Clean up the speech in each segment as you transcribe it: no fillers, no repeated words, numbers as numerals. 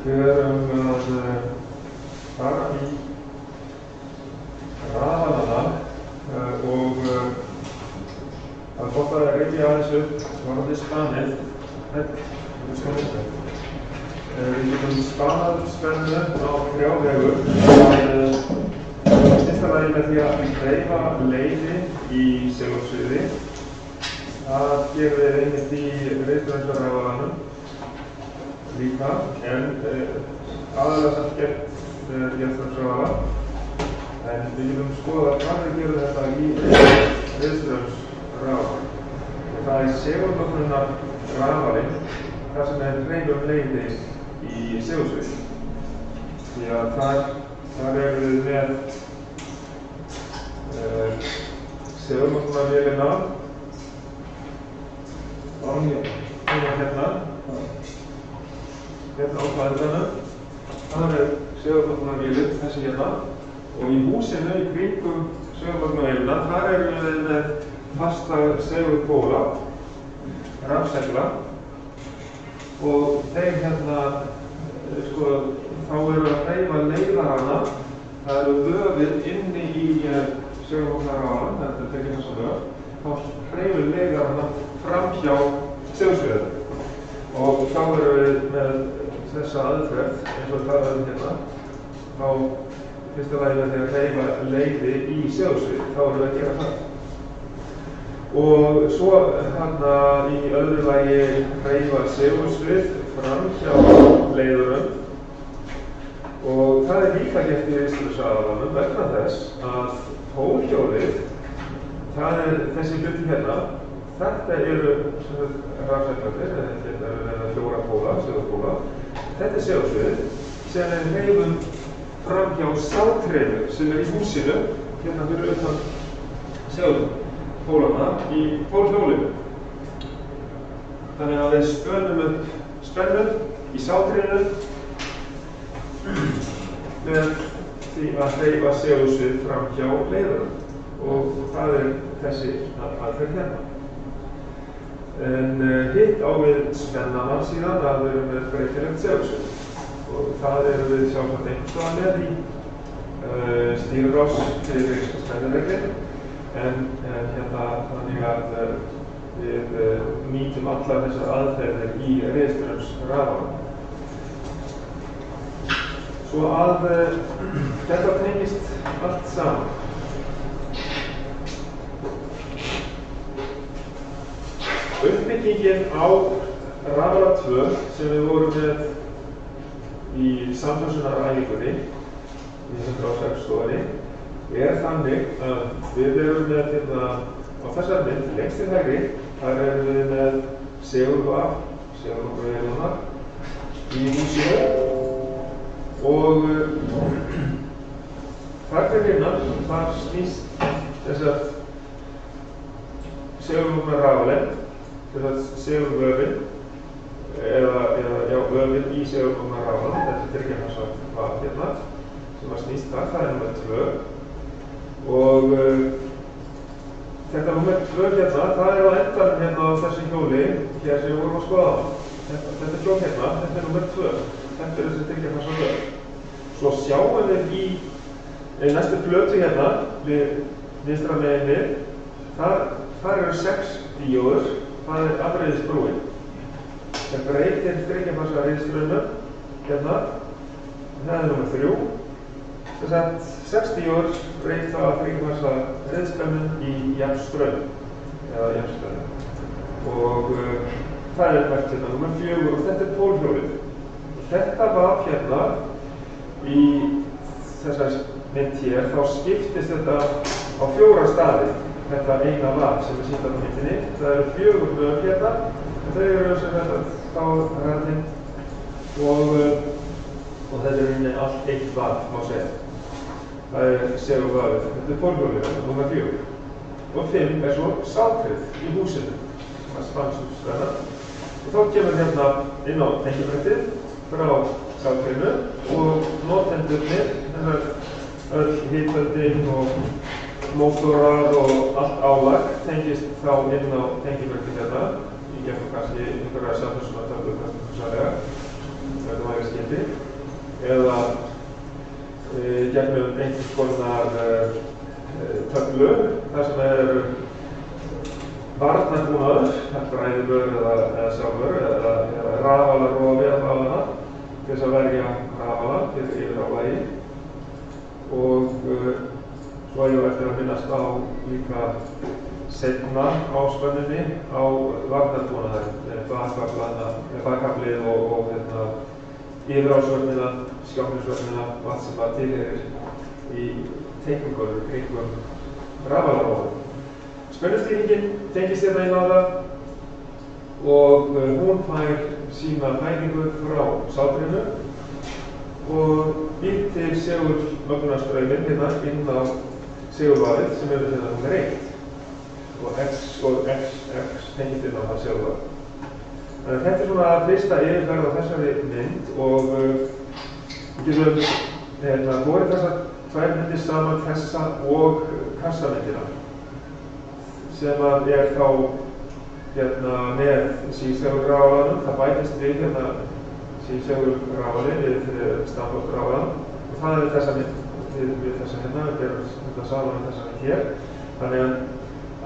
Við erum að fara í raðanana og það er gott að rifja aðeins upp varðandi spanið. Við getum spanað spennu á 3 vegu. Fyrsta lagi með því að hreyfa leiði í segulsviði. Það gerum við einmitt í reiðstraumarraðanum líka, en aðalega samt gert með jarðstraumsraðala. En við getum skoðað hvað við gerum þetta í reiðstraumsraðanum. Það er segulmögnunarraðalinn, þar sem hreyfum leiði í segulsviði. Því að þar erum við með segulmögnunarvélina hérna á kvæðanum. Það er segulmögnunarvélin, þessi hérna. Og í húsinu í kringum segulmögnunarvélina, þar erum við með fasta segulpóla, rafsegla. Og þeir hérna, þá erum við að hreyfa leiðarana. Það eru vöfin inni í segulmögnunarraðanum, þetta er tekið þessa vöf. Þá hreyfum leiðarana framhjá segulsviðinu. Og þá erum við með þessa aðferð, eins og það er hérna. Þá fyrsta lagi með því að hreyfa leiði í segulsviði, þá erum við að gera það. Og svo hérna í öðru lagi hreyfa segulsvið framhjá leiðurum. Og það er líka gert í reiðstraumsraðalanum vegna þess að pólhjólið, það er þessi hluti hérna. Þetta eru rafseglarnir, þetta eru 4 póla, segulpóla. Þetta er segulsviðið sem við hreyfum framhjá stáltrénu sem er í húsinu, hérna fyrir utan segulpólana í pólhjólinu. Þannig að við spönum upp spennu í stáltrénu með því að hreyfa segulsvið framhjá leiðunum. Og það er þessi aðferð hérna. En hitt á við spennana síðan að við erum með breytilegt segulsvið. Og það erum við sjálfsagt einhverstað með í stýrurás fyrir spennureglin. En hérna þannig að við nýtum allar þessar aðferðir í reiðstraumsraðanum. Svo að þetta tengist allt saman. Uppbyggingin á raðala 2 sem við vorum með í samfélagsunaræfingunni í 106 stofunni þannig að við erum með hérna á þessar mynd lengst til hægri, þar erum við með segulvaf, segulvélina í húsinu og þar til hinnar þar snýst þessar segulmögnunarraðalinn, segulvöfin eða vöfin í segulmögnunarraðalanum, þetta er þriggjafarsvaf hérna sem að snýst þar, það er númer 2 og þetta númer 2 hérna, það er á endanum hérna á þessu hjóli hér sem við vorum að skoða. Þetta er hjól hérna, þetta er númer 2, þetta er þessi þriggjafarsvaf vöf. Svo sjáum við í næstu plötu hérna við vinstra megin við, þar eru 6 díóður, það er afreiðisbrúin. Það breytir þriggjafarsa reiðstraumum hérna, það er númer 3. Þess að 6 díóður breyta þriggjafarsa reiðstraumum í jafnstraum eða jafnstraum. Og það er hvert hérna númer 4 og þetta er pólhjólið. Þetta var hérna í þessar mynd hér, þá skiptist þetta á 4 staði. Þetta eina lag sem er sýnt á myndinni. Það eru 4 vöf hérna, en þau eru sem þetta á ræðin og þetta er rauninni allt eitt lag, má segja. Það er segulvafið, þetta er pólhjólið, númer 4. Og 5 er svo sátrið í húsinu, það er spannsúsvenna. Og þá kemur hérna inn á tengibrettið frá sátriðinu og notendurnir, öll hitvöldin og mótorar og allt álag tengist þá inn á tengibrettið hérna í gegnum kannski einhverja samfélagsunatöflu kannski hugsanlega, þetta væri skildi. rafalarofi að rafana til þess að verja rafala fyrir yfirálagi og svo ég eftir að minnast á líka seinna á spennunni á varnarbúnaðinn, bakkaflið og yfirálsvörnina, skjámsvörnina og allt sem það tilheyrir í teikningur kringum rafalarofi. Spennustýringin tengist hérna inn á það og hún fær sína fælingu frá sátrinu og býr til segulmögnunarstrauminn hérna inn á segulvarið sem hefur hérna númer 1 og X og XX tengist inn á það segulvarið. Þannig að þetta svona fyrsta yfirferð á þessari mynd og við getum borið þessar tvær myndir saman, þessa og kassamyndina sem er þá með síðsegulráðanum, það bætist við síðsegulráðanum við standardráðan og það þessa mynd við þessa hérna, við gerum þetta saman með þessa mynd hér. Þannig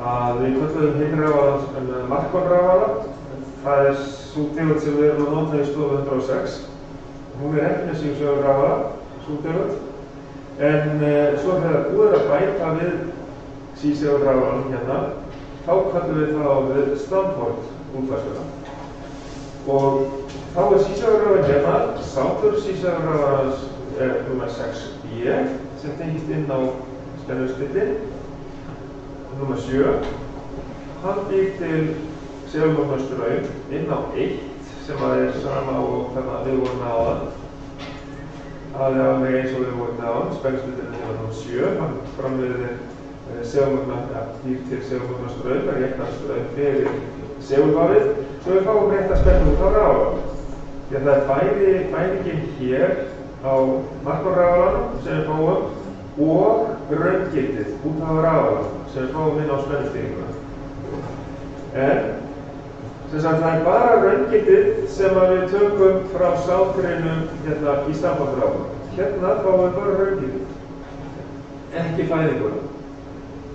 að við kölluðum hinn ráðan Markov-ráðan, það sú tegund sem við erum að nota í stofu 106 og hún ekki með síðsegulráðan, sú tegund, en svo þegar búið að bæta við síðsegulráðanum hérna þá kallum við það við Stanford útfærsluna og þá síðsegulráðan hérna, sátur síðsegulráðans númer 6b sem tengist inn á spennustillin númer 7 hann býr til segulmögnunarstraum inn á 1 sem sama og þannig að við vorum áðan það alveg eins og við vorum áðan spennustillin númer 7 hann framleiðir býr til segulmögnunarstraum, réttarstraum fyrir segulvarið svo við fáum réttarspennu út á ráðan. Því að það fælingin hér á Markov-ráðanum sem við fáum og raungildið út á ráðan sem við fáum inn á spennustýringuna. En það bara raungildið sem við tökum frá sátrinu hérna í Stanford-ráðan. Hérna fáum við bara raungildið, ekki fælinguna.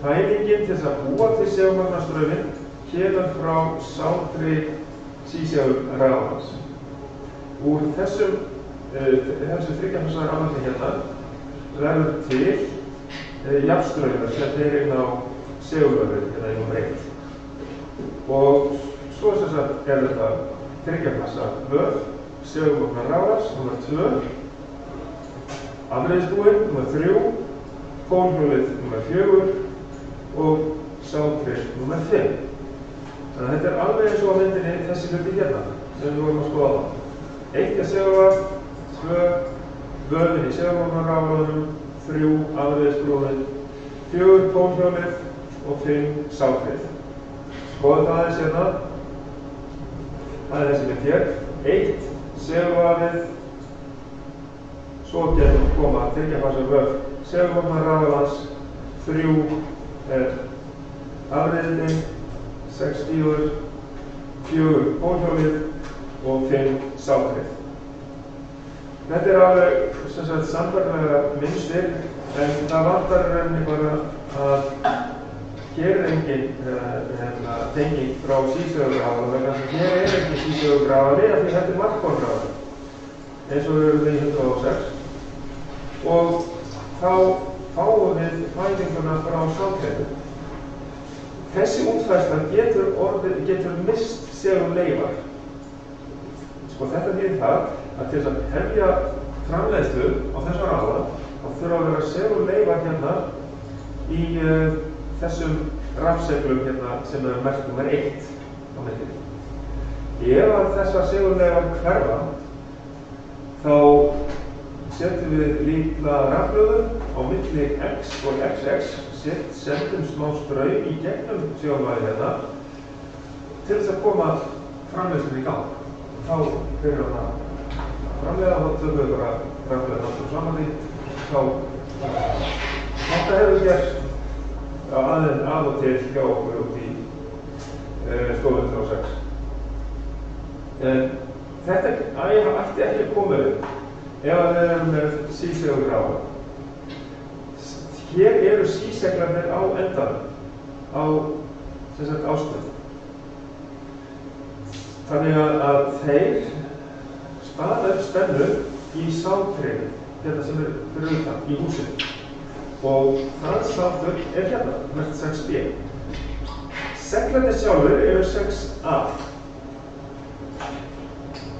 Fælingin til þess að búa til segulmögnunarstrauminn kemur frá sátri síðsegulráðans. Úr þessu þriggjafasa rafmagni hérna verður til jafnstraumur sem fer inn á segulvörðið hérna í númer 1. Og svo þetta þriggjafasa vörð segulmögnunarráðans númer 2, afleiðisbúinn númer 3, pólhjólið númer 4 og sátrið númer 5. Þannig að þetta alveg eins og á myndinni þessi hluti hérna sem við vorum að skoða. 1 segulvarð, 2 vörðin í segulmögnunarráðanum, 3 afleiðisbrúnin, 4 pólhjólið og 5 sátrið. Skoðum það aðeins hérna. Það þessi mynd hér. 1 segulvarðið, svo getum koma þriggjafasa vörð segulmögnunarráðans, 3 afleiðinni, 6 stígur, 4 pólhjólið og 5 sátrið. Þetta alveg sambærilega mynstir en það vantar rauninni bara að hér engin tenging frá síðsegulráðan vegna þess að hér engin síðsegulráðan af því þetta Markov-ráðan eins og við erum í 106 og þá fáum við fælinguna frá sátriðu. Þessi útfærsla getur mist segulleifar. Þetta þýðir það að til þess að hefja framleiðslu á þessum ráða þá þurfa að vera segulleifar hérna í þessum rafseglum hérna sem merkt númer 1 á myndinni. Ef að þessar segulleifar hverfa þá setjum við lítla rafhlöðu á milli X og XX, sendum smá straum í gegnum segulvarið hérna til þess að koma framleiðslunni í gang. Þá fyrir hann að framleiða, þá tökum við bara rafhlöðuna alltaf saman í. Þetta hefur gerst af og til hjá okkur út í stofu 106. Þetta ætti ekki að koma upp ef við erum með síðsegulráðan. Hér eru síðseglarnir á endanum, á ástöð. Þannig að þeir spara upp spennu í sáttreinu, hérna sem fyrir utan í húsinu. Og það sáttur hérna, mert 6B. Seglarnir sjálfur eru 6A.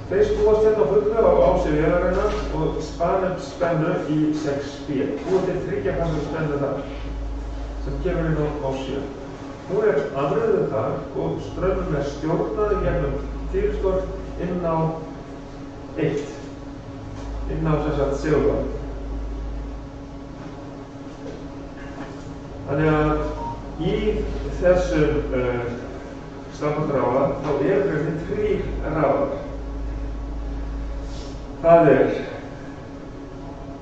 Þeir snúast hérna á fullu á ási vélarinnar og spara upp spennu í 6B. Búið til 3 fasa spennu þar, sem kemur inn á 7. Hún afröðuð þar og strömmum stjórnað í gegnum þýrstórn inn á 1. Inn á segulband. Þannig að í þessum stafnarráða þá eru 3 ráðar. Það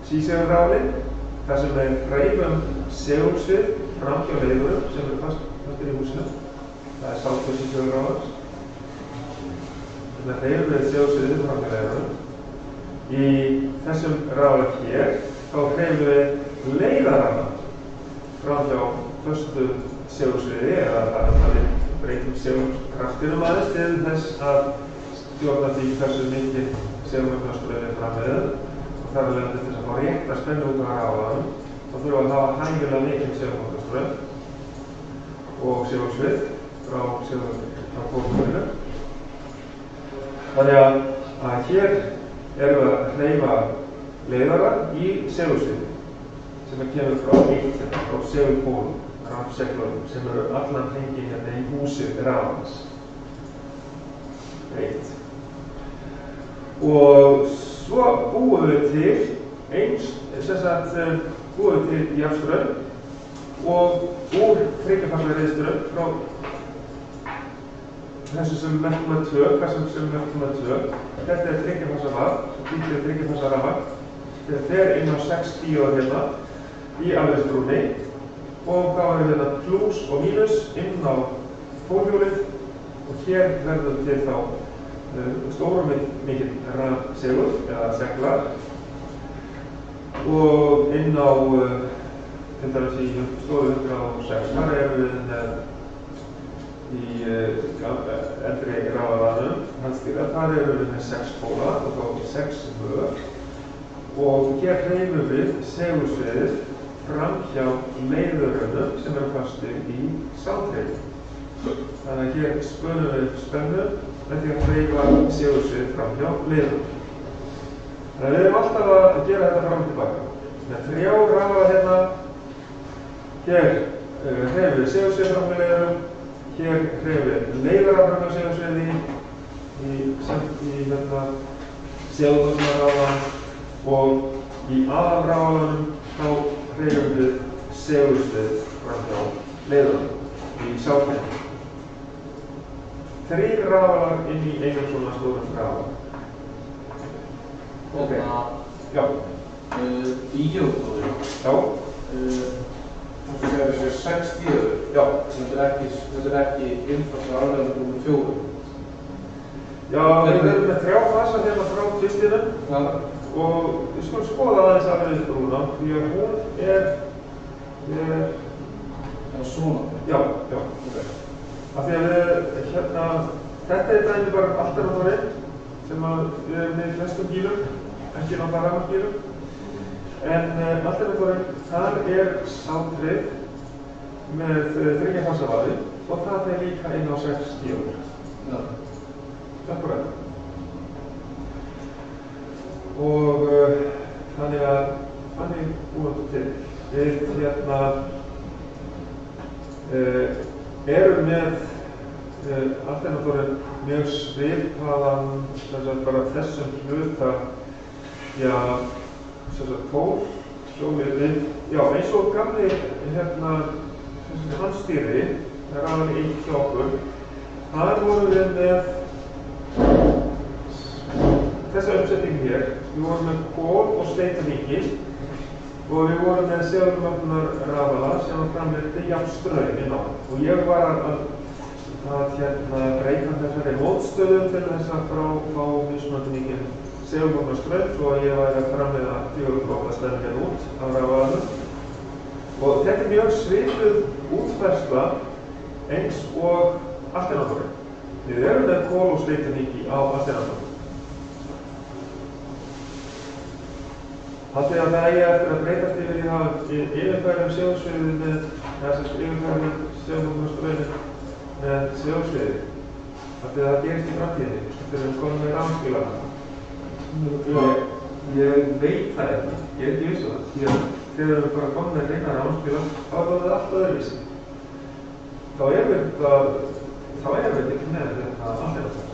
sísegulráðin, þar sem við hreyfum segulsvið fram hjá leiðurum sem eru fastir í húsinu. Það sátttur sísegulráðans. Þannig að hreyfum við segulsviðið fram hjá leiðurum. Í þessum ráða hér þá hreyfum við leiðarana fram hjá föstu segulsviði eða að við breytum segulkraftinum aðeins til þess að stjórna því hversu mikið segulmögnarstraumi framleiðir og þar er leiðandi til þess að fá rétta spennu út á ráðanum þá þurfum við að hafa hæfilega mikinn segulmögnarstraum og segulsvið frá kórnuminu. Þannig að hér erum við að hreyfa leiðara í segulsviði sem kemur frá 1 frá segulpólum, rafseglunum sem eru allan hringinn hérna í húsi ráðans. 1. Og svo búum við til búum við til jafnstraum og úr 3 fasa reiðstraum frá þessu sem merkum með 2, hvað sem merkum með 2. Þetta 3 fasa vatn, lítið 3 fasa rafmagn. Þetta fer inn á 6 díóðar hérna í afleiðsbrúnni og þá er hérna plús og mínus inn á pólhjólið og hér verður til þá stórum mikið rafsegul eða seglar og inn á til dæmis í stofu 106 þar erum við með í eldri ráðaranum þar erum við með 6 póla og þá 6 vör og hér hreyfum við segulsviðið fram hjá leiðurunum sem eru fastir í sáttreinu. Þannig að hér spönum við spennu með því að hreyfa segulsvið fram hjá leiðurunum. Þannig að við erum alltaf að gera þetta fram og tilbaka. Með 3 ráða hérna, hér hreyfum við segulsvið fram hjá leiðurum, hér hreyfum við leiðara fram hjá segulsviði í segulmögnarráðan og í aðalráðanum þá hreyfum við segulsvið fram hjá leiðurum í sáttreinu. 3 ráðar inn í einum svona stórum ráða. Ok. Já. Díóðar. Já. Það er 6 díóður. Já. Þetta er ekki innfasa afleiðandi númer 4. Já, við erum með 3 fasa hérna frá kvistinum. Já. Og við skulum skoða aðeins afleiðsbrúna því að hún er svona. Já. Okay. Af því að við hérna, þetta dæmi bara alternatorinn sem við erum með í flestum bílum, ekki náttúrulega rafmagnsbílum. En alternatorinn, þar sátrið með 3 fasa vaði og það er líka inn á 6 díóður. Já. Akkurat. Og þannig búum við til. Við hérna erum með alternatorinn mjög svipaðan bara þessum hluta pólhjólið við eins og gamli hérna handstýri það er alveg 1 hjá okkur þar vorum við með þessa umsetning hér við vorum með kol og sleitavíki og við vorum með segulmögnarrafala sem framleiddi jafnstraum inn á og ég var að breyta þessari mótstöðu til þess að fá mismunandi mikinn segulmögnarstraum svo að ég væri að framleiða 4 spennu hérna út á rafalanum og þetta er mjög svipuð útfærsla eins og alternatorinn Við erum með kol og slítaníki á Alternators. Haldið að það eigi eftir að breytast yfir í það yfirfærum sjónsviðið með yfirfærum sjónmögnustraumir með sjónsviðið. Haldið að það gerist í framtíðinni þegar við komum með rafmagnsbílana. Ég veit það ekki, ég er ekki viss um það. Því að þegar við bara komum með reyna rafmagnsbíla, þá er það allt öðruvísi. Þá erum við ekki með þetta Alternators.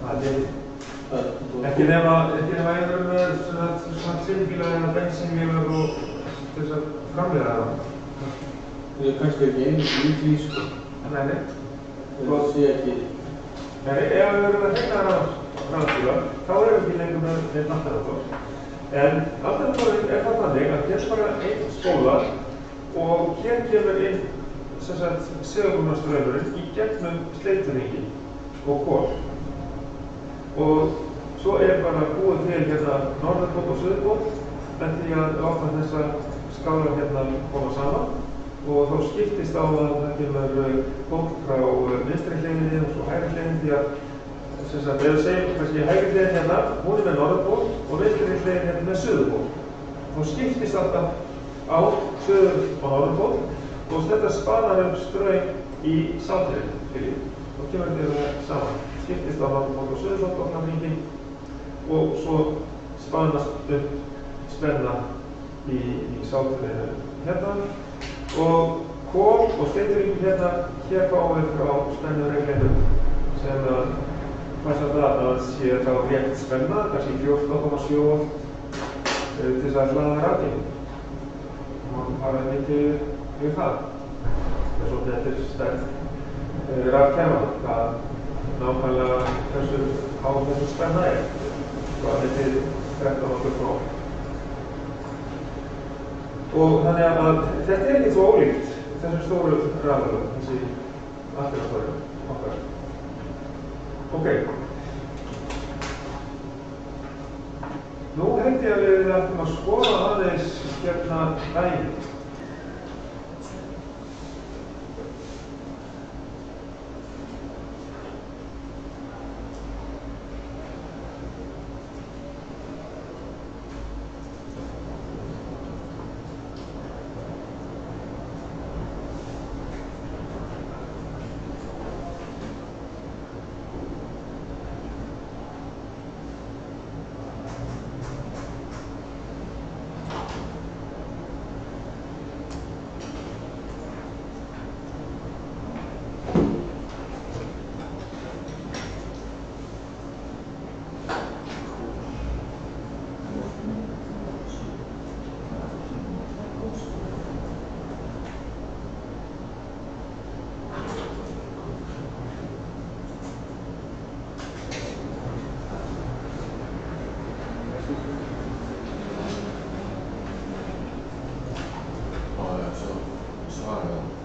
Það er ekki nema einhverjum með svona tvinnbíla eða bensínbílar og þess að framleiða það. Það er kannski ekki einu í því, sko. Nei. Það sé ekki. Nei, ef við erum að hreina rafmagnsbíla, þá erum við ekki lengur með Alternators. En Alternators er það þannig að hér bara einn spóla og hér kemur inn segulmögnustraumurinn í gegnum slítaníki og kol. Og svo er bara búið til hérna norðurpóll og suðurpóll með því að láta þessa skálar hérna koma saman og þá skiptist á að það kemur póll frá vinstri hliðinni og svo hægri hliðinni því að ef við segjum kannski hægri hliðin hérna, hún er með norðurpóll og vinstri hliðin hérna með suðurpóll. Þá skiptist alltaf á suður og norðurpóll og þetta spanar straum í sáttinu. Þá kemur þetta saman. Skiptist á norðurpóll og suðurpóll og svo spanast spenna í sáttinu hérna og kol og slítaníki hérna, hér fáum við frá spennureglunum sem passa það að sé þá rétt spenna, kannski 14,7 volt til þess að hlaða rafgeyminn. Og fara mikið við það. Þetta er sterk rafgeyma, það nákvæmlega hversu há þessu spenna er. Það er 13 volt. Og þannig að þetta er ekki svo ólíkt þessum stóru rafalögum, þessi Alternatorum okkar. Ok. Nú held ég að við ætlum að skoða aðeins hérna dæmi. Ja, så er det.